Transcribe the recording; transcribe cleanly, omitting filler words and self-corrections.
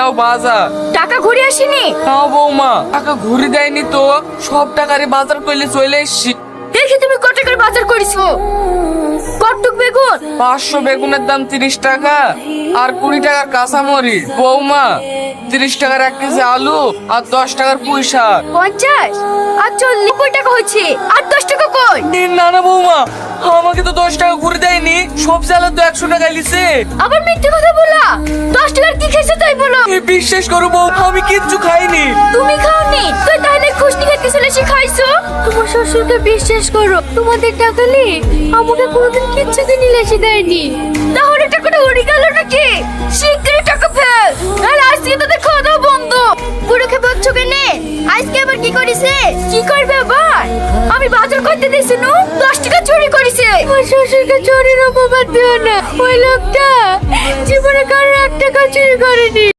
নাও বাজার। টাকা ঘুরে আসেনি? না বৌমা, টাকা ঘুরে দেয়নি তো, সব টাকারে বাজার করলে চলে এসছি। দেখি তুমি কত টাকার বাজার করেছো। কটুক বেগুন? 500 বেগুনের দাম 30 টাকা, আর 20 টাকার কাঁচামরিচ। বৌমা 30 টাকার 1 কেজি আলু, আর 10 টাকার পুঁই শাক। 50 আর 40 টাকা হচ্ছে, আর 10 টাকা কই? না না বৌমা, আমাকে তো 10 টাকা ঘুরে দেয়নি, সব চালে তো 100 টাকা লিছে। আবার মিথ্যে কথা বলা। 10 টাকার কি খেয়েছো তাই বলো। বিশ্বাস করো বউ, আমি কিচ্ছু খাইনি। তুমি খাওনি তুই তাহলে খুশনি খেতে চলে এসে খাইছো। তোমার শ্বশুরকে বিশ্বাস করো, তোমাদের টাকা নিয়ে আমাকে কোনোদিন কিচ্ছু কিনে এসে দেয়নি। তাহলে টাকাটা উড়ে গেল নাকি? শিগগিরই টাকা ফেল, নাহলে আজকে তোদের খাওয়া দাওয়া বন্ধ। বুড়োকে বকছো কেনে? আজকে আবার কি করেছে? কি করবে আবার? আমি বাজার করতে দিয়েছি নু, 10 টাকা চুরি করেছে। আমার শ্বশুরকে চুরির অপবাদ দিও না, ওই লোকটা জীবনে কারোর 1 টাকা চুরি করেনি।